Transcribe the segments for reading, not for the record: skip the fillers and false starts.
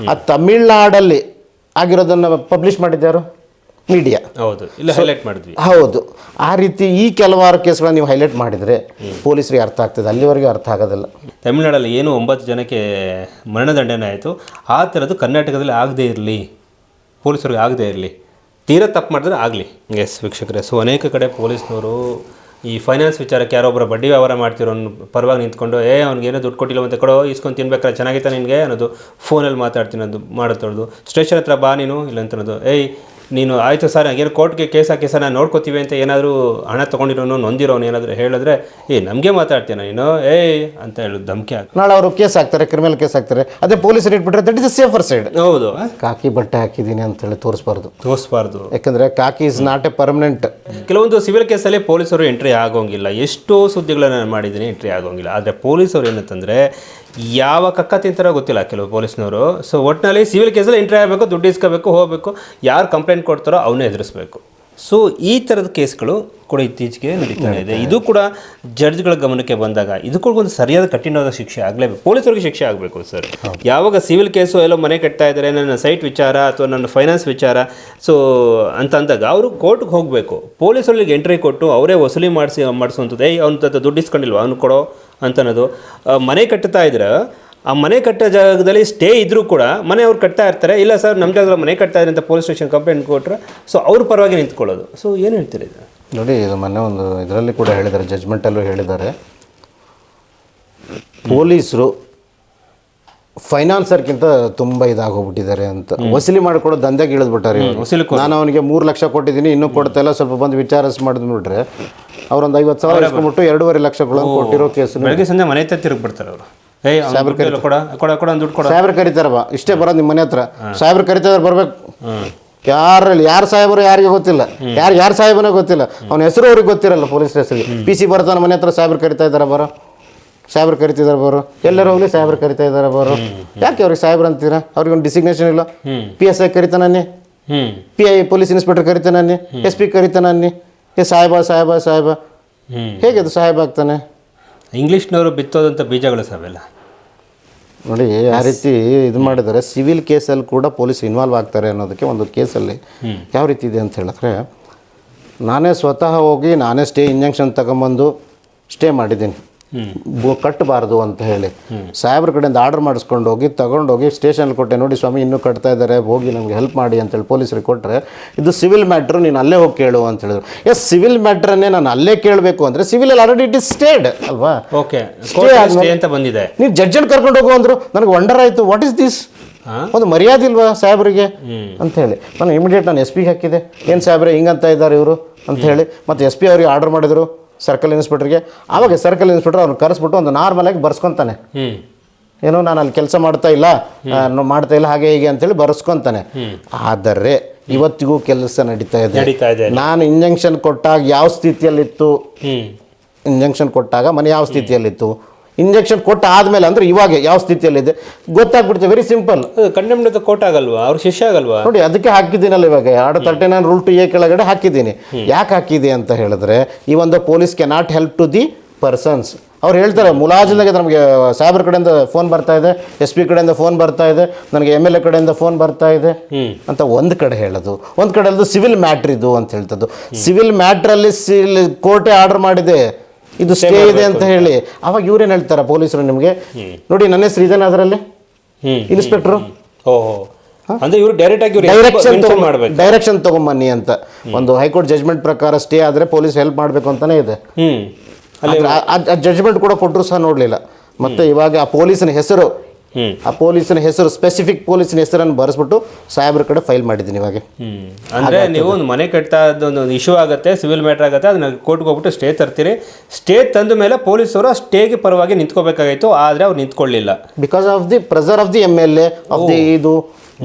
ಆ ತಮಿಳ್ನಾಡಲ್ಲಿ ಆಗಿರೋದನ್ನು publish ಮಾಡಿದ್ದಾರು media. ಹೌದು, ಇಲ್ಲ ಹೈಲೈಟ್ ಮಾಡಿದ್ವಿ. ಹೌದು, ಆ ರೀತಿ ಈ ಕೆಲವಾರು ಕೇಸ್ಗಳನ್ನ ನೀವು ಹೈಲೈಟ್ ಮಾಡಿದರೆ ಪೊಲೀಸರಿಗೆ ಅರ್ಥ ಆಗ್ತದೆ, ಅಲ್ಲಿವರೆಗೆ ಅರ್ಥ ಆಗೋದಿಲ್ಲ. ತಮಿಳ್ನಾಡಲ್ಲಿ ಏನು 9 ಜನಕ್ಕೆ ಮರಣದಂಡನೆ ಆಯಿತು, ಆ ಥರದ್ದು ಕರ್ನಾಟಕದಲ್ಲಿ ಆಗದೇ ಇರಲಿ, ಪೊಲೀಸರಿಗೆ ಆಗದೇ ಇರಲಿ, ತೀರಾ ತಪ್ಪು ಮಾಡಿದ್ರೆ ಆಗಲಿ. ಎಸ್ ವೀಕ್ಷಕರೇ, ಸೊ ಅನೇಕ ಕಡೆ ಪೊಲೀಸ್ನವರು ಈ ಫೈನಾನ್ಸ್ ವಿಚಾರಕ್ಕೆ ಯಾರೊಬ್ಬರು ಬಡ್ಡಿ ವ್ಯವಹಾರ ಮಾಡ್ತಿರೋ ಪರವಾಗಿ ನಿಂತ್ಕೊಂಡು ಅವ್ನಿಗೇನೋ ದುಡ್ಡು ಕೊಟ್ಟಿಲ್ಲ ಮತ್ತು ಕೊಡೋ ಇಸ್ಕೊಂಡು ತಿನ್ಬೇಕಾದ್ರೆ ಚೆನ್ನಾಗಿತ್ತ ನಿನಗೆ ಅನ್ನೋದು, ಫೋನಲ್ಲಿ ಮಾತಾಡ್ತೀನಿ ಅದು ಮಾಡೋದು, ಸ್ಟೇಷನ್ ಹತ್ರ ಬಾ ನೀನು ಇಲ್ಲ ಅಂತ ಅನ್ನೋದು, ನೀನು ಆಯಿತು ಸರ್ ಏನು ಕೋರ್ಟ್ಗೆ ಕೇಸ್ ಹಾಕಿ ಸರ್ ನಾನು ನೋಡ್ಕೋತೀವಿ ಅಂತ ಏನಾದರೂ ಹಣ ತೊಗೊಂಡಿರೋನು ನೊಂದಿರೋನು ಏನಾದರೂ ಹೇಳಿದ್ರೆ ನಮಗೆ ಮಾತಾಡ್ತೀನ ನೀನು ಅಂತ ಹೇಳೋದು ಧಮಕಿ ಹಾಕಿ ನಾಳೆ ಅವರು ಕೇಸ್ ಹಾಕ್ತಾರೆ, ಕ್ರಿಮಿನಲ್ ಕೇಸ್ ಹಾಕ್ತಾರೆ. ಅದೇ ಪೊಲೀಸರು ಇಟ್ಬಿಟ್ರೆ that is a safer side. ಹೌದು, ಕಾಕಿ ಬಟ್ಟೆ ಹಾಕಿದ್ದೀನಿ ಅಂತೇಳಿ ತೋರಿಸ್ಬಾರ್ದು. ಯಾಕಂದರೆ ಕಾಕಿ ಇಸ್ ನಾಟ್ ಎ ಪರ್ಮನೆಂಟ್. ಕೆಲವೊಂದು ಸಿವಿಲ್ ಕೇಸಲ್ಲಿ ಪೊಲೀಸರು ಎಂಟ್ರಿ ಆಗೋಂಗಿಲ್ಲ, ಎಷ್ಟೋ ಸುದ್ದಿಗಳನ್ನ ನಾನು ಮಾಡಿದ್ದೀನಿ, ಎಂಟ್ರಿ ಆಗೋಂಗಿಲ್ಲ. ಆದರೆ ಪೊಲೀಸರು ಏನಂತಂದರೆ ಯಾವ ಕಕ್ಕ ತಿಂತಾರೋ ಗೊತ್ತಿಲ್ಲ ಕೆಲವು ಪೊಲೀಸ್ನವರು. ಸೊ ಒಟ್ಟಿನಲ್ಲಿ ಸಿವಿಲ್ ಕೇಸಲ್ಲಿ ಎಂಟ್ರಿ ಆಗಬೇಕು, ದುಡ್ಡು ಇಸ್ಕೋಬೇಕು, ಹೋಗಬೇಕು, ಯಾರು ಕಂಪ್ಲೇಂಟ್ ಕೊಡ್ತಾರೋ ಅವನ್ನೇ ಎದುರಿಸಬೇಕು. ಸೊ ಈ ಥರದ ಕೇಸ್ಗಳು ಕೂಡ ಇತ್ತೀಚೆಗೆ ನಡೀತಾ ಇದೆ. ಇದು ಕೂಡ ಜಡ್ಜ್ಗಳ ಗಮನಕ್ಕೆ ಬಂದಾಗ ಇದಕ್ಕೂ ಒಂದು ಸರಿಯಾದ ಕಠಿಣವಾದ ಶಿಕ್ಷೆ ಆಗಲೇಬೇಕು, ಪೊಲೀಸರಿಗೆ ಶಿಕ್ಷೆ ಆಗಬೇಕು ಸರ್. ಯಾವಾಗ ಸಿವಿಲ್ ಕೇಸು ಎಲ್ಲೋ ಮನೆ ಕಟ್ತಾ ಇದ್ದಾರೆ, ನನ್ನ ಸೈಟ್ ವಿಚಾರ ಅಥವಾ ನನ್ನ ಫೈನಾನ್ಸ್ ವಿಚಾರ ಸೊ ಅಂತ ಅಂದಾಗ ಅವರು ಕೋರ್ಟ್ಗೆ ಹೋಗಬೇಕು. ಪೊಲೀಸರಿಗೆ ಎಂಟ್ರಿ ಕೊಟ್ಟು ಅವರೇ ವಸೂಲಿ ಮಾಡಿಸುವಂಥದ್ದು, ಅವ್ನ ದುಡ್ಡು ಇಸ್ಕೊಂಡಿಲ್ವ ಅವ್ನು ಕೊಡೋ ಅಂತನೋದು. ಮನೆ ಕಟ್ಟುತ್ತಾ ಇದ್ರೆ ಆ ಮನೆ ಕಟ್ಟೋ ಜಾಗದಲ್ಲಿ ಸ್ಟೇ ಇದ್ದರೂ ಕೂಡ ಮನೆಯವ್ರು ಕಟ್ತಾ ಇರ್ತಾರೆ, ಇಲ್ಲ ಸರ್ ನಮ್ಮ ಜಾಗದಲ್ಲಿ ಮನೆ ಕಟ್ತಾ ಇದ್ದಾರೆ ಅಂತ ಪೊಲೀಸ್ ಸ್ಟೇಷನ್ ಕಂಪ್ಲೇಂಟ್ ಕೊಟ್ಟರೆ ಸೊ ಅವ್ರ ಪರವಾಗಿ ನಿಂತ್ಕೊಳ್ಳೋದು. ಸೊ ಏನು ಹೇಳ್ತೀರಿ ಇದು? ನೋಡಿ, ಇದು ಮೊನ್ನೆ ಒಂದು ಇದರಲ್ಲಿ ಕೂಡ ಹೇಳಿದ್ದಾರೆ, ಜಜ್ಮೆಂಟಲ್ಲೂ ಹೇಳಿದ್ದಾರೆ, ಪೊಲೀಸರು ಫೈನಾನ್ಸರ್ಗಿಂತ ತುಂಬ ಇದಾಗೋಗ್ಬಿಟ್ಟಿದ್ದಾರೆ ಅಂತ. ವಸೂಲಿ ಮಾಡಿಕೊಡೋ ದಂಧೆಗೆ ಇಳಿದ್ಬಿಟ್ಟಾರೆ. ನಾನು ಅವನಿಗೆ 3 ಲಕ್ಷ ಕೊಟ್ಟಿದ್ದೀನಿ, ಇನ್ನೂ ಕೊಡ್ತಾ ಇಲ್ಲ, ಸ್ವಲ್ಪ ಬಂದು ವಿಚಾರಿಸಿ ಮಾಡಿದ್ಬಿಟ್ರೆ ಅವ್ರೊಂದು 50,000 ಇಸ್ಕೊಂಡ್ಬಿಟ್ಟು 2.5 ಲಕ್ಷಗಳನ್ನು ಕೊಟ್ಟಿರೋ ಕೇಸು. ಬೆಳಗ್ಗೆ ಸಂಜೆ ಮನೆ ಹತ್ರ ತಿರುಗಿಬಿಡ್ತಾರೆ ಅವರು. ಸಾಹೇಬ್ರು ಕರಿತಾರವ, ಇಷ್ಟೇ ಬರೋದು ನಿಮ್ಮ ಮನೆ ಹತ್ರ. ಸಾಹೇಬ್ರು ಕರಿತಾರೆ, ಬರ್ಬೇಕು. ಯಾರು ಸಾಹೇಬರು ಯಾರಿಗೆ ಗೊತ್ತಿಲ್ಲ, ಯಾರು ಸಾಹೇಬನೇ ಗೊತ್ತಿಲ್ಲ, ಅವನ ಹೆಸರು ಅವ್ರಿಗೆ ಗೊತ್ತಿರಲ್ಲ. ಪೊಲೀಸ್ ಸ್ಟೇಷನ್ಗೆ PC ಬರ್ತಾನೆ, ಮನೆ ಹತ್ರ ಸಾಹೇಬ್ರು ಕರಿತಾ ಇದ್ದಾರೆ ಬರೋ, ಸಾಹೇಬ್ರು ಕರಿತಿದ್ದಾರೆ ಬರೋ, ಎಲ್ಲರೂ ಹೋಗ್ಲಿ ಸಾಹೇಬ್ರು ಕರಿತಾ ಇದ್ದಾರೆ ಬರೋ. ಯಾಕೆ ಅವ್ರಿಗೆ ಸಾಹೇಬ್ರು ಅಂತೀರಾ? ಅವ್ರಿಗೆ ಒಂದು ಡಿಸಿಗ್ನೇಷನ್ ಇಲ್ಲ. PSI ಕರಿತಾನೆ, PI ಪೊಲೀಸ್ ಇನ್ಸ್ಪೆಕ್ಟರ್ ಕರಿತಾನೆ, SP ಕರಿತಾನೆ, ಸಾಹೇಬ ಸಾಹೇಬ ಸಾಹೇಬ. ಹೇಗೆ ಅದು ಸಾಹೇಬ ಆಗ್ತಾನೆ? ಇಂಗ್ಲೀಷ್ನವರು ಬಿತ್ತೋದಂಥ ಬೀಜಗಳು ಸಾವೆಲ್ಲ. ನೋಡಿ, ಆ ರೀತಿ ಇದು ಮಾಡಿದರೆ ಸಿವಿಲ್ ಕೇಸಲ್ಲಿ ಕೂಡ ಪೊಲೀಸ್ ಇನ್ವಾಲ್ವ್ ಆಗ್ತಾರೆ ಅನ್ನೋದಕ್ಕೆ ಒಂದು ಕೇಸಲ್ಲಿ ಯಾವ ರೀತಿ ಇದೆ ಅಂತ ಹೇಳಿದ್ರೆ, ನಾನೇ ಸ್ವತಃ ಹೋಗಿ ನಾನೇ ಇಂಜೆಕ್ಷನ್ ತಗೊಂಬಂದು ಸ್ಟೇ ಮಾಡಿದ್ದೀನಿ, ಕಟ್ಟಬಾರ್ದು ಅಂತ ಹೇಳಿ ಸಾಹೇಬ್ರ ಕಡೆಯಿಂದ ಆರ್ಡರ್ ಮಾಡಿಸ್ಕೊಂಡು ಹೋಗಿ ತಗೊಂಡೋಗಿ ಸ್ಟೇಷನಲ್ಲಿ ಕೊಟ್ಟೆ. ನೋಡಿ ಸ್ವಾಮಿ, ಇನ್ನೂ ಕಟ್ತಾ ಇದ್ದಾರೆ, ಹೋಗಿ ನಮಗೆ ಹೆಲ್ಪ್ ಮಾಡಿ ಅಂತೇಳಿ ಪೊಲೀಸರಿಗೆ ಕೊಟ್ಟರೆ, ಇದು ಸಿವಿಲ್ ಮ್ಯಾಟ್ರು, ನೀನು ಅಲ್ಲೇ ಹೋಗಿ ಕೇಳು ಅಂತ ಹೇಳಿದ್ರು. ಸಿವಿಲ್ ಮ್ಯಾಟ್ರನ್ನೇ ನಾನು ಅಲ್ಲೇ ಕೇಳಬೇಕು ಅಂದರೆ ಸಿವಿಲಲ್ಲಿ ಆಲ್ರೆಡಿ ಇಟ್ ಇಸ್ ಸ್ಟೇಡ್ ಅಲ್ವಾ? ಓಕೆ, ಅಂತ ಬಂದಿದೆ. ನೀವು ಜಡ್ಜನ್ನು ಕರ್ಕೊಂಡು ಹೋಗು ಅಂದರು. ನನಗೆ ವಂಡರ್ ಆಯಿತು, ವಾಟ್ ಇಸ್ ದಿಸ್? ಒಂದು ಮರ್ಯಾದೆ ಇಲ್ವಾ ಸಾಹೇಬ್ರಿಗೆ ಅಂತ ಹೇಳಿ ನಾನು ಇಮಿಡಿಯೇಟ್ ನಾನು SP ಹಾಕಿದೆ. ಏನು ಸಾಹೇಬ್ರೆ ಹಿಂಗಂತ ಇದ್ದಾರೆ ಇವರು ಅಂತ ಹೇಳಿ. ಮತ್ತು SP ಅವರಿಗೆ ಆರ್ಡರ್ ಮಾಡಿದರು ಸರ್ಕಲ್ ಇನ್ಸ್ಪೆಕ್ಟರ್ಗೆ. ಆವಾಗ ಸರ್ಕಲ್ ಇನ್ಸ್ಪೆಕ್ಟರ್ ಅವ್ರನ್ನ ಕರೆಸ್ಬಿಟ್ಟು ಒಂದು ನಾರ್ಮಲಾಗಿ ಬರ್ಸ್ಕೊತಾನೆ, ಏನೋ ನಾನು ಅಲ್ಲಿ ಕೆಲಸ ಮಾಡ್ತಾ ಇಲ್ಲ ಹಾಗೆ ಹೀಗೆ ಅಂತೇಳಿ ಬರ್ಸ್ಕೊತಾನೆ. ಆದರೆ ಇವತ್ತಿಗೂ ಕೆಲಸ ನಡೀತಾ ಇದೆ. ನಾನು ಇಂಜೆಕ್ಷನ್ ಕೊಟ್ಟಾಗ ಯಾವ ಸ್ಥಿತಿಯಲ್ಲಿತ್ತು, ಇಂಜೆಕ್ಷನ್ ಕೊಟ್ಟಾಗ ಮನೆ ಯಾವ ಸ್ಥಿತಿಯಲ್ಲಿತ್ತು, ಇಂಜೆಕ್ಷನ್ ಕೊಟ್ಟ ಆದಮೇಲೆ ಅಂದರೆ ಇವಾಗ ಯಾವ ಸ್ಥಿತಿಯಲ್ಲಿದೆ ಗೊತ್ತಾಗ್ಬಿಡ್ತದೆ. Very simple. ಕಂಡೆಮ್ಡ್ ಕೋರ್ಟ್ ಆಗಲ್ವಾ, ಅವ್ರ ಶಿಷ್ಯ ಆಗಲ್ವಾ? ನೋಡಿ, ಅದಕ್ಕೆ ಹಾಕಿದ್ದೀನಲ್ಲ ಇವಾಗ Order 39 Rule 2A ಕೆಳಗಡೆ ಹಾಕಿದ್ದೀನಿ. ಯಾಕೆ ಹಾಕಿದೆ ಅಂತ ಹೇಳಿದ್ರೆ, ಈ ಒಂದು police cannot help to the persons. ಅವ್ರು ಹೇಳ್ತಾರೆ ಮುಲಾಜಿನಾಗೆ ನಮಗೆ ಸಾಹೇಬ್ರ ಕಡೆಯಿಂದ ಫೋನ್ ಬರ್ತಾ ಇದೆ, SP ಕಡೆಯಿಂದ ಫೋನ್ ಬರ್ತಾ ಇದೆ, ನನಗೆ MLA ಕಡೆಯಿಂದ ಫೋನ್ ಬರ್ತಾ ಇದೆ ಅಂತ ಒಂದು ಕಡೆ ಹೇಳೋದು, ಒಂದು ಕಡೆ ಹೇಳೋದು ಸಿವಿಲ್ ಮ್ಯಾಟ್ರ್ ಇದು ಅಂತ ಹೇಳ್ತದ್ದು. ಸಿವಿಲ್ ಮ್ಯಾಟ್ರಲ್ಲಿ ಕೋರ್ಟೇ ಆರ್ಡರ್ ಮಾಡಿದೆ, ಇದು ಸ್ಟೇ ಇದೆ ಅಂತ ಹೇಳಿ. ಅವಾಗ ಇವ್ರೇನು ಹೇಳ್ತಾರೆ ಪೊಲೀಸರು ನಿಮಗೆ, ನೋಡಿ ನನ್ನ ಹೆಸರು ಇದನ್ನ ಅದರಲ್ಲಿ ಇನ್ಸ್ಪೆಕ್ಟ್ರು, ಅಂದ್ರೆ ಇವರು ಡೈರೆಕ್ಷನ್ ತಗೊಂಬನ್ನಿ ಅಂತ. ಒಂದು ಹೈಕೋರ್ಟ್ ಜಜ್ಮೆಂಟ್ ಪ್ರಕಾರ ಸ್ಟೇ ಆದರೆ ಪೊಲೀಸ್ ಹೆಲ್ಪ್ ಮಾಡಬೇಕು ಅಂತಾನೆ ಇದೆ. ಆ ಜಜ್ಮೆಂಟ್ ಕೂಡ ಕೊಟ್ಟರು ಸಹ ನೋಡಲಿಲ್ಲ. ಮತ್ತೆ ಇವಾಗ ಆ ಪೊಲೀಸನ ಹೆಸರು, ಸ್ಪೆಸಿಫಿಕ್ ಪೊಲೀಸಿನ ಹೆಸರನ್ನು ಬರೆಸ್ಬಿಟ್ಟು ಸಾಹೇಬ್ರ ಕಡೆ ಫೈಲ್ ಮಾಡಿದ್ದೀನಿ ಇವಾಗ. ಅಂದರೆ ನೀವು ಒಂದು ಮನೆ ಕಟ್ತಾ ಒಂದು ಇಶ್ಯೂ ಆಗುತ್ತೆ, ಸಿವಿಲ್ ಮ್ಯಾಟ್ರ್ ಆಗುತ್ತೆ, ಅದನ್ನ ಕೋರ್ಟ್ಗೆ ಹೋಗ್ಬಿಟ್ಟು ಸ್ಟೇ ತರ್ತೀರಿ. ಸ್ಟೇ ತಂದ ಮೇಲೆ ಪೊಲೀಸರು ಆ ಸ್ಟೇಗೆ ಪರವಾಗಿ ನಿಂತ್ಕೋಬೇಕಾಗಿತ್ತು, ಆದರೆ ಅವ್ರು ನಿಂತ್ಕೊಳ್ಳಿಲ್ಲ. Because of the pressure of the MLA of the ಇದು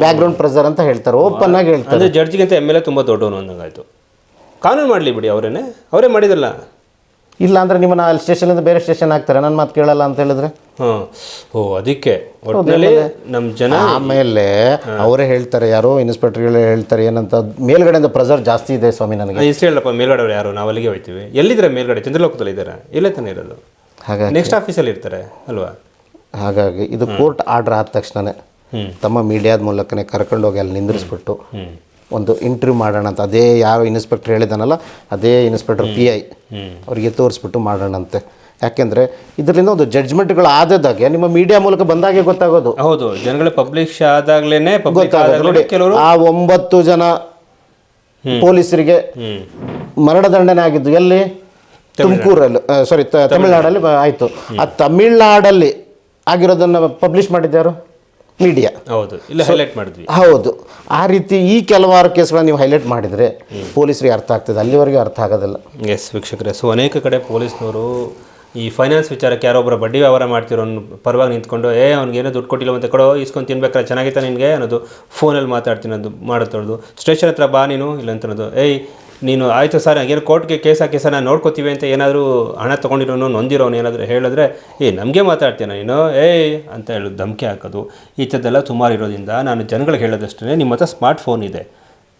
ಬ್ಯಾಕ್ಗ್ರೌಂಡ್ ಪ್ರೆಸರ್ ಅಂತ ಹೇಳ್ತಾರೆ, ಓಪನ್ ಆಗಿ ಹೇಳ್ತಾರೆ. ಅಂದರೆ ಜಡ್ಜಿಗಿಂತ MLA ತುಂಬ ದೊಡ್ಡವನು ಅಂದಂಗಾಯ್ತು. ಕಾನೂನು ಮಾಡಲಿ ಬಿಡಿ, ಅವರೇ ಮಾಡಿದಲ್ಲ. ಇಲ್ಲ ಅಂದರೆ ನಿಮ್ಮನ್ನ ಅಲ್ಲಿ ಸ್ಟೇಷನಿಂದ ಬೇರೆ ಸ್ಟೇಷನ್ ಹಾಕ್ತಾರೆ, ನನ್ನ ಮಾತು ಕೇಳಲ್ಲ ಅಂತ ಹೇಳಿದ್ರೆ. ಅದಕ್ಕೆ ಒಟ್ಟಿನಲ್ಲಿ ನಮ್ಮ ಜನ ಆಮೇಲೆ ಅವರೇ ಹೇಳ್ತಾರೆ, ಯಾರೋ ಇನ್ಸ್ಪೆಕ್ಟರ್ಗಳೇ ಹೇಳ್ತಾರೆ ಏನಂತ, ಮೇಲ್ಗಡೆಯಿಂದ ಪ್ರೆಸರ್ ಜಾಸ್ತಿ ಇದೆ ಸ್ವಾಮಿ ನನಗೆ. ಇಷ್ಟು ಹೇಳಪ್ಪ, ಮೇಲ್ಗಡೆ ಅವ್ರು ಯಾರು, ನಾವು ಅಲ್ಲಿಗೆ ಹೋಗ್ತೀವಿ. ಎಲ್ಲಿದ್ದಾರೆ ಮೇಲ್ಗಡೆ? ಚಂದ್ರಲೋಕದಲ್ಲಿ ಇದ್ದಾರೆ, ಇಲ್ಲೇ ತಾನೇ ಇರೋದು. ಹಾಗಾಗಿ ನೆಕ್ಸ್ಟ್ ಆಫೀಸಲ್ಲಿ ಇರ್ತಾರೆ ಅಲ್ವಾ? ಹಾಗಾಗಿ ಇದು ಕೋರ್ಟ್ ಆರ್ಡರ್ ಆದ ತಕ್ಷಣವೇ ತಮ್ಮ ಮೀಡಿಯಾದ ಮೂಲಕನೇ ಕರ್ಕೊಂಡೋಗಿ ಅಲ್ಲಿ ನಿಂದಿರಿಸ್ಬಿಟ್ಟು ಒಂದು ಇಂಟರ್ವ್ಯೂ ಮಾಡೋಣ ಅಂತ, ಅದೇ ಯಾವ ಇನ್ಸ್ಪೆಕ್ಟರ್ ಹೇಳಿದಾನಲ್ಲ ಅದೇ ಇನ್ಸ್ಪೆಕ್ಟರ್ PI ಅವರಿಗೆ ತೋರಿಸ್ಬಿಟ್ಟು ಮಾಡೋಣಂತೆ. ಯಾಕೆಂದರೆ ಇದರಿಂದ ಒಂದು ಜಡ್ಜ್ಮೆಂಟ್ಗಳು ಆದದಾಗೆ ನಿಮ್ಮ ಮೀಡಿಯಾ ಮೂಲಕ ಬಂದಾಗೆ ಗೊತ್ತಾಗೋದು. ಹೌದು, ಜನಗಳ ಪಬ್ಲಿಷ್ ಆದಾಗ್ಲೇನೆ ನೋಡಿ, ಆ 9 ಜನ ಪೊಲೀಸರಿಗೆ ಮರಣದಂಡನೆ ಆಗಿದ್ದು ಎಲ್ಲಿ? ತುಮಕೂರಲ್ಲಿ, ಸಾರಿ ತಮಿಳ್ನಾಡಲ್ಲಿ ಆಯಿತು. ಆ ತಮಿಳ್ನಾಡಲ್ಲಿ ಆಗಿರೋದನ್ನು ಪಬ್ಲಿಷ್ ಮಾಡಿದ್ಯಾರು? ಮೀಡಿಯಾ. ಹೌದು, ಇಲ್ಲ ಹೈಲೈಟ್ ಮಾಡಿದ್ವಿ. ಹೌದು, ಆ ರೀತಿ ಈ ಕೆಲವಾರು ಕೇಸ್ಗಳನ್ನ ನೀವು ಹೈಲೈಟ್ ಮಾಡಿದರೆ ಪೊಲೀಸರಿಗೆ ಅರ್ಥ ಆಗ್ತದೆ, ಅಲ್ಲಿವರೆಗೆ ಅರ್ಥ ಆಗೋದಿಲ್ಲ. ಎಸ್ ವೀಕ್ಷಕರೇ, ಸೊ ಅನೇಕ ಕಡೆ ಪೊಲೀಸ್ನವರು ಈ ಫೈನಾನ್ಸ್ ವಿಚಾರಕ್ಕೆ ಯಾರೊಬ್ಬರು ಬಡ್ಡಿ ವ್ಯವಹಾರ ಮಾಡ್ತಿರೋ ಪರವಾಗಿ ನಿಂತ್ಕೊಂಡು ಅವ್ನಿಗೇನೋ ದುಡ್ಡು ಕೊಟ್ಟಿಲ್ಲ ಅಂತ ಕೊಡೋ ಇಸ್ಕೊಂಡು ತಿನ್ಬೇಕಾರೆ ಚೆನ್ನಾಗಿತ್ತ ನಿನಗೆ ಅನ್ನೋದು, ಫೋನಲ್ಲಿ ಮಾತಾಡ್ತೀನಿ ಅದು ಮಾಡೋದು, ಸ್ಟೇಷನ್ ಹತ್ರ ಬಾ ನೀನು ಇಲ್ಲ ಅಂತ ಅನ್ನೋದು, ನೀನು ಆಯಿತು ಸರ್ ಏನು ಕೋರ್ಟ್ಗೆ ಕೇಸ್ ಹಾಕಿ ಸರ್ ನಾನು ನೋಡ್ಕೋತೀವಿ ಅಂತ ಏನಾದರೂ ಹಣ ತೊಗೊಂಡಿರೋನು ನೊಂದಿರೋನು ಏನಾದರೂ ಹೇಳಿದ್ರೆ ನಮಗೆ ಮಾತಾಡ್ತೀನ ನೀನು ಅಂತ ಹೇಳೋದು, ಧಮಕಿ ಹಾಕೋದು, ಈ ಥರದ್ದೆಲ್ಲ ಸುಮಾರು ಇರೋದ್ರಿಂದ ನಾನು ಜನಗಳಿಗೆ ಹೇಳೋದಷ್ಟೇ, ನಿಮ್ಮ ಹತ್ರ ಸ್ಮಾರ್ಟ್ ಫೋನ್ ಇದೆ,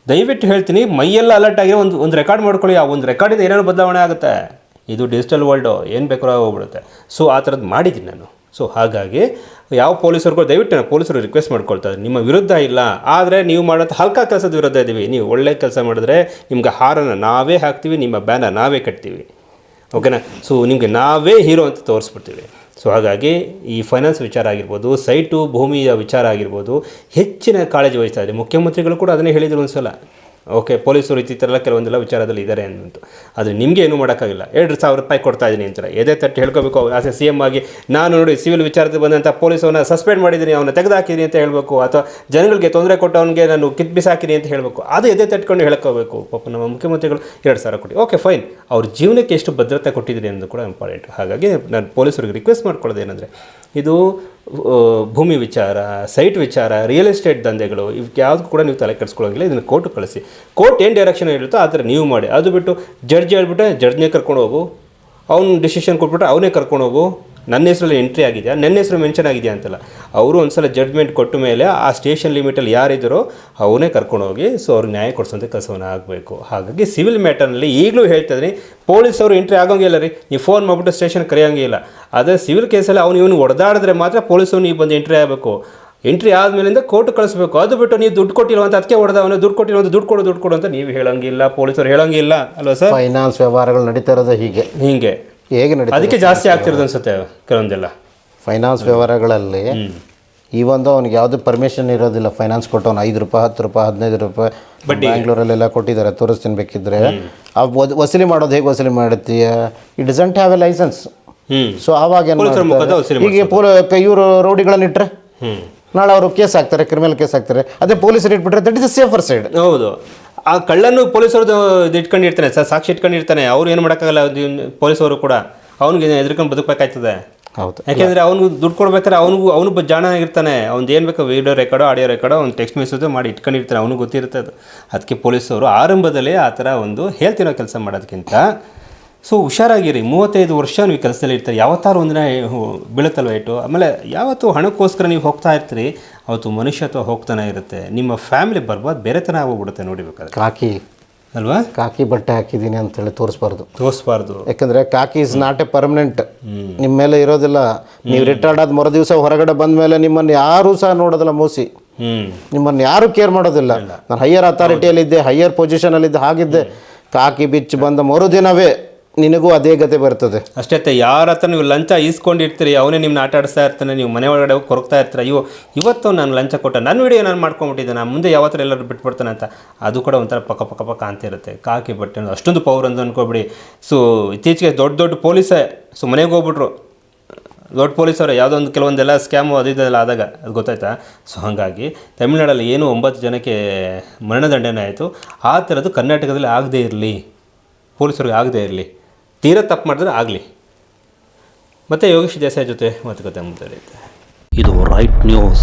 ದಯವಿಟ್ಟು ಹೇಳ್ತೀನಿ ಮೈಯೆಲ್ಲ ಅಲರ್ಟ್ ಆಗಿ ಒಂದು ರೆಕಾರ್ಡ್ ಮಾಡ್ಕೊಳ್ಳಿ. ಆ ಒಂದು ರೆಕಾರ್ಡಿಂದ ಏನೇನು ಬದಲಾವಣೆ ಆಗುತ್ತೆ. ಇದು ಡಿಜಿಟಲ್ ವರ್ಲ್ಡು, ಏನು ಬೇಕಾದ್ರೂ ಹೋಗ್ಬಿಡುತ್ತೆ. ಸೊ ಆ ಥರದ್ದು ಮಾಡಿದ್ದೀನಿ ನಾನು. ಸೊ ಹಾಗಾಗಿ ಯಾವ ಪೊಲೀಸರಿಗೂ ದಯವಿಟ್ಟು ನಾನು ಪೊಲೀಸರು ರಿಕ್ವೆಸ್ಟ್ ಮಾಡ್ಕೊಳ್ತಾರೆ, ನಿಮ್ಮ ವಿರುದ್ಧ ಇಲ್ಲ, ಆದರೆ ನೀವು ಮಾಡೋದು ಹಲ್ಕ ಕೆಲಸದ ವಿರುದ್ಧ ಇದ್ದೀವಿ. ನೀವು ಒಳ್ಳೆ ಕೆಲಸ ಮಾಡಿದ್ರೆ ನಿಮ್ಗೆ ಹಾರನ ನಾವೇ ಹಾಕ್ತೀವಿ, ನಿಮ್ಮ ಬ್ಯಾನರ್ ನಾವೇ ಕಟ್ತೀವಿ, ಓಕೆನಾ. ಸೊ ನಿಮಗೆ ನಾವೇ ಹೀರೋ ಅಂತ ತೋರಿಸ್ಬಿಡ್ತೀವಿ. ಸೊ ಹಾಗಾಗಿ ಈ ಫೈನಾನ್ಸ್ ವಿಚಾರ ಆಗಿರ್ಬೋದು, ಸೈಟು ಭೂಮಿಯ ವಿಚಾರ ಆಗಿರ್ಬೋದು, ಹೆಚ್ಚಿನ ಕಾಳಜಿ ವಹಿಸ್ತಾ ಇದೆ. ಮುಖ್ಯಮಂತ್ರಿಗಳು ಕೂಡ ಅದನ್ನೇ ಹೇಳಿದರು ಒಂದು ಸಲ. ಓಕೆ, ಪೊಲೀಸರು ಈ ಥರ ಕೆಲವೊಂದೆಲ್ಲ ವಿಚಾರದಲ್ಲಿ ಇದ್ದಾರೆ ಅಂದ್ಬಿಟ್ಟು, ಆದರೆ ನಿಮಗೆ ಏನೂ ಮಾಡೋಕ್ಕಾಗಿಲ್ಲ. 2,000 ರೂಪಾಯಿ ಕೊಡ್ತಾ ಇದ್ದೀನಿ ಅಂತಾರೆ, ಎದೆ ತಟ್ಟು ಹೇಳ್ಕೋಬೇಕು. ಆಸೆ CM ಆಗಿ ನಾನು ನೋಡಿ ಸಿವಿಲ್ ವಿಚಾರದಲ್ಲಿ ಬಂದಂಥ ಪೊಲೀಸವನ್ನ ಸಸ್ಪೆಂಡ್ ಮಾಡಿದ್ದೀನಿ, ಅವನ್ನ ತೆಗೆದುಹಾಕಿದ್ದೀನಿ ಅಂತ ಹೇಳಬೇಕು, ಅಥವಾ ಜನಗಳಿಗೆ ತೊಂದರೆ ಕೊಟ್ಟು ಅವನಿಗೆ ನಾನು ಕಿತ್ಬಿಸಾಕಿನಿ ಅಂತ ಹೇಳಬೇಕು. ಅದು ಎದೆ ತಟ್ಕೊಂಡು ಹೇಳ್ಕೋಬೇಕು. ಪಾಪ ನಮ್ಮ ಮುಖ್ಯಮಂತ್ರಿಗಳು 2,000 ಕೊಟ್ಟು, ಓಕೆ ಫೈನ್, ಅವ್ರ ಜೀವನಕ್ಕೆ ಎಷ್ಟು ಭದ್ರತೆ ಕೊಟ್ಟಿದ್ದೀರಿ ಅನ್ನೋದು ಕೂಡ ಇಂಪಾರ್ಟೆಂಟ್. ಹಾಗಾಗಿ ನಾನು ಪೊಲೀಸರಿಗೆ ರಿಕ್ವೆಸ್ಟ್ ಮಾಡ್ಕೊಳ್ಳೋದು ಏನಂದರೆ, ಇದು ಭೂಮಿ ವಿಚಾರ, ಸೈಟ್ ವಿಚಾರ, ರಿಯಲ್ ಎಸ್ಟೇಟ್ ದಂಧೆಗಳು, ಇವಕ್ಕೆ ಯಾವುದು ಕೂಡ ನೀವು ತಲೆ ಕೆಡಿಸ್ಕೊಳ್ಳೋಂಗಿಲ್ಲ. ಇದನ್ನು ಕೋರ್ಟ್ ಕಳಿಸಿ, ಕೋರ್ಟ್ ಏನು ಡೈರೆಕ್ಷನ್ ಹೇಳುತ್ತೋ ಆ ಥರ ನೀವು ಮಾಡಿ. ಅದು ಬಿಟ್ಟು ಜಡ್ಜ್ ಹೇಳ್ಬಿಟ್ಟೆ ಜಡ್ಜ್ನೇ ಕರ್ಕೊಂಡು ಹೋಗು, ಅವ್ನು ಡಿಸಿಷನ್ ಕೊಟ್ಬಿಟ್ರೆ ಅವನೇ ಕರ್ಕೊಂಡು ಹೋಗು, ನನ್ನ ಹೆಸರಲ್ಲಿ ಎಂಟ್ರಿ ಆಗಿದೆಯಾ, ನನ್ನ ಹೆಸರು ಮೆನ್ಷನ್ ಆಗಿದೆಯಾ ಅಂತಲ್ಲ. ಅವರು ಒಂದು ಸಲ ಜಡ್ಜ್ಮೆಂಟ್ ಕೊಟ್ಟ ಮೇಲೆ ಆ ಸ್ಟೇಷನ್ ಲಿಮಿಟಲ್ಲಿ ಯಾರಿದ್ದಾರೋ ಅವನೇ ಕರ್ಕೊಂಡೋಗಿ ಸೊ ಅವ್ರಿಗೆ ನ್ಯಾಯ ಕೊಡಿಸೋಂಥ ಕೆಲಸವನ್ನು ಆಗಬೇಕು. ಹಾಗಾಗಿ ಸಿವಿಲ್ ಮ್ಯಾಟರ್ನಲ್ಲಿ ಈಗಲೂ ಹೇಳ್ತಿದ್ದೀನಿ, ಪೊಲೀಸವರು ಎಂಟ್ರಿ ಆಗೋಂಗಿಲ್ಲ ರೀ, ನೀವು ಫೋನ್ ಮಾಡಿಬಿಟ್ಟು ಸ್ಟೇಷನ್ ಕರೆಯೋಂಗಿಲ್ಲ. ಅದೇ ಸಿವಿಲ್ ಕೇಸಲ್ಲಿ ಇವನು ಹೊಡೆದಾಡಿದ್ರೆ ಮಾತ್ರ ಪೊಲೀಸರು ನೀವು ಬಂದು ಎಂಟ್ರಿ ಆಗಬೇಕು. ಎಂಟ್ರಿ ಆದಮೇಲಿಂದ ಕೋರ್ಟ್ ಕಳಿಸ್ಬೇಕು. ಅದು ಬಿಟ್ಟು ನೀವು ದುಡ್ಡು ಕೊಟ್ಟಿಲ್ಲ ಅಂತ ಅದಕ್ಕೆ ಹೊಡೆದವನು, ದುಡ್ಡು ಕೊಟ್ಟಿಲ್ಲ ಅಂತ ದುಡ್ಡು ಕೊಡು ಅಂತ ನೀವು ಹೇಳೋಂಗಿಲ್ಲ, ಪೊಲೀಸರು ಹೇಳೋಂಗಿಲ್ಲ ಅಲ್ವಾ ಸರ್. ಫೈನಾನ್ಸ್ ವ್ಯವಹಾರಗಳು ನಡೀತಾ ಇರೋದು ಹಿಂಗೆ ಹೇಗೆ ನಡೀತಾ, ಅದಕ್ಕೆ ಜಾಸ್ತಿ ಆಗ್ತಿರೋದು ಅನ್ಸುತ್ತೆ ಕೆಲವೊಂದೆಲ್ಲ ಫೈನಾನ್ಸ್ ವ್ಯವಹಾರಗಳಲ್ಲಿ. ಈ ಒಂದು ಅವ್ನಿಗೆ ಯಾವುದೂ ಪರ್ಮಿಷನ್ ಇರೋದಿಲ್ಲ. ಫೈನಾನ್ಸ್ ಕೊಟ್ಟವನು 5 ರೂಪಾಯಿ 10 ರೂಪಾಯಿ 15 ರೂಪಾಯಿ ಬ್ಯಾಂಗ್ಳೂರಲ್ಲೆಲ್ಲ ಕೊಟ್ಟಿದ್ದಾರೆ, ತೋರಿಸ್ತೀನಿ ಬೇಕಿದ್ರೆ. ವಸೂಲಿ ಮಾಡೋದು ಹೇಗೆ ವಸೂಲಿ ಮಾಡುತ್ತೀಯ, it doesn't have a license. So ಆವಾಗ ಈಗ ಇವರು ರೌಡಿಗಳನ್ನು ಇಟ್ಟರೆ ನಾಳೆ ಅವರು ಕೇಸ್ ಹಾಕ್ತಾರೆ, ಕ್ರಿಮಿನಲ್ ಕೇಸ್ ಹಾಕ್ತಾರೆ. ಅದೇ ಪೊಲೀಸರು ಇಟ್ಬಿಟ್ರೆ that is a safer side. ಹೌದು, ಆ ಕಳ್ಳನ್ನು ಪೊಲೀಸರದು ಇದು ಇಟ್ಕೊಂಡಿರ್ತಾನೆ ಸರ್, ಸಾಕ್ಷಿ ಇಟ್ಕೊಂಡಿರ್ತಾನೆ. ಅವ್ರು ಏನು ಮಾಡೋಕ್ಕಾಗಲ್ಲ, ಪೊಲೀಸವರು ಕೂಡ ಅವ್ನಿಗೆ ಎದ್ರಕೊಂಡು ಬದುಕಬೇಕಾಯ್ತದೆ. ಹೌದು, ಯಾಕೆಂದರೆ ಅವನು ದುಡ್ಡು ಕೊಡ್ಬೇಕಾದ್ರೆ ಅವನು ಜಾಣ ಆಗಿರ್ತಾನೆ. ಅವ್ನು ಏನು ಬೇಕು ವಿಡಿಯೋ ರೆಕಾರ್ಡೋ ಆಡಿಯೋ ರೆಕಾರ್ಡೋ ಅವ್ನು ಟೆಕ್ಸ್ಟ್ ಮೆಸೇಜ್ ಮಾಡಿ ಇಟ್ಕೊಂಡಿರ್ತಾನೆ, ಅವನಿಗೆ ಗೊತ್ತಿರುತ್ತೆ ಅದು. ಅದಕ್ಕೆ ಪೊಲೀಸವರು ಆರಂಭದಲ್ಲೇ ಆ ಥರ ಒಂದು ಹೇಳ್ತಿರೋ ಕೆಲಸ ಮಾಡೋದಕ್ಕಿಂತ ಸೊ ಹುಷಾರಾಗಿರಿ. 35 ವರ್ಷ ನೀವು ಕೆಲಸದಲ್ಲಿ ಇರ್ತಾರೆ, ಯಾವತ್ತಾರು ಒಂದಿನ ಬೀಳುತ್ತಲ್ವ ಏಟು. ಆಮೇಲೆ ಯಾವತ್ತು ಹಣಕ್ಕೋಸ್ಕರ ನೀವು ಹೋಗ್ತಾ ಇರ್ತೀರಿ, ಅವತ್ತು ಮನುಷ್ಯತ್ವ ಹೋಗ್ತಾನೆ ಇರುತ್ತೆ. ನಿಮ್ಮ ಫ್ಯಾಮಿಲಿ ಬರ್ಬೋದು ಬೇರೆ ಥರ ಆಗೋಗ್ಬಿಡುತ್ತೆ. ನೋಡಿಬೇಕಾದ್ರೆ ಕಾಕಿ ಅಲ್ವಾ, ಕಾಕಿ ಬಟ್ಟೆ ಹಾಕಿದ್ದೀನಿ ಅಂತೇಳಿ ತೋರಿಸ್ಬಾರ್ದು. ಯಾಕಂದರೆ ಕಾಕಿ ಇಸ್ ನಾಟ್ ಎ ಪರ್ಮನೆಂಟ್, ನಿಮ್ಮ ಮೇಲೆ ಇರೋದಿಲ್ಲ. ನೀವು ರಿಟೈರ್ಡ್ ಆದ ಮರು ದಿವಸ ಹೊರಗಡೆ ಬಂದ ಮೇಲೆ ನಿಮ್ಮನ್ನು ಯಾರೂ ಸಹ ನೋಡೋದಿಲ್ಲ, ಮೋಸಿ ನಿಮ್ಮನ್ನು ಯಾರೂ ಕೇರ್ ಮಾಡೋದಿಲ್ಲ. ನಾನು ಹೈಯರ್ ಅಥಾರಿಟಿಯಲ್ಲಿದ್ದೆ, ಹೈಯರ್ ಪೊಸಿಷನಲ್ಲಿದ್ದೆ, ಹಾಗಿದ್ದೆ. ಕಾಕಿ ಬಿಚ್ಚಿ ಬಂದ ಮರುದಿನವೇ ನಿನಗೂ ಅದೇ ಗತೆ ಬರ್ತದೆ. ಅಷ್ಟೇ, ಯಾರ ಹತ್ರ ನೀವು ಲಂಚ ಈಸ್ಕೊಂಡಿರ್ತೀರಿ, ಅವನೇ ನಿಮ್ಮನ್ನ ಆಟ ಆಡಿಸ್ತಾ ಇರ್ತಾನೆ, ನೀವು ಮನೆ ಒಳಗಡೆ ಹೋಗಿ ಕೊರಗ್ತಾ ಇರ್ತೀರ. ಇವತ್ತು ನಾನು ಲಂಚ ಕೊಟ್ಟ, ನನ್ನ ವಿಡಿಯೋ ನಾನು ಮಾಡ್ಕೊಂಡ್ಬಿಟ್ಟಿದ್ದೆ, ನಾನು ಮುಂದೆ ಯಾವತ್ತರ ಎಲ್ಲರೂ ಬಿಟ್ಬಿಡ್ತಾನೆ ಅಂತ. ಅದು ಕೂಡ ಒಂಥರ ಪಕ್ಕ ಅಂತ ಇರುತ್ತೆ. ಕಾಕಿ ಬಟ್ಟೆ ಅಷ್ಟೊಂದು ಪವರ್ ಅಂತ ಅಂದ್ಕೊಬಿಡಿ. ಸೊ ಇತ್ತೀಚೆಗೆ ದೊಡ್ಡ ಪೊಲೀಸೇ ಸೊ ಮನೆಗೆ ಹೋಗ್ಬಿಟ್ರು, ದೊಡ್ಡ ಪೊಲೀಸರು ಯಾವುದೋ ಒಂದು ಕೆಲವೊಂದೆಲ್ಲ ಸ್ಕ್ಯಾಮು ಅದು ಇದೆಲ್ಲ ಆದಾಗ ಅದು ಗೊತ್ತಾಯ್ತಾ. ಸೊ ಹಾಗಾಗಿ ತಮಿಳ್ನಾಡಲ್ಲಿ ಏನು 9 ಜನಕ್ಕೆ ಮರಣದಂಡನೆ ಆಯಿತು, ಆ ಥರದ್ದು ಕರ್ನಾಟಕದಲ್ಲಿ ಆಗದೇ ಇರಲಿ, ಪೊಲೀಸರಿಗೆ ಆಗದೇ ಇರಲಿ. ತೀರಾ ತಪ್ಪು ಮಾಡಿದ್ರೆ ಆಗಲಿ. ಮತ್ತು ಯೋಗೇಶ್ ದೇಸಾಯಿ ಜೊತೆ ಮಾತುಕತೆ ಮುಂದುವರಿಯುತ್ತೆ. ಇದು ರೈಟ್ ನ್ಯೂಸ್.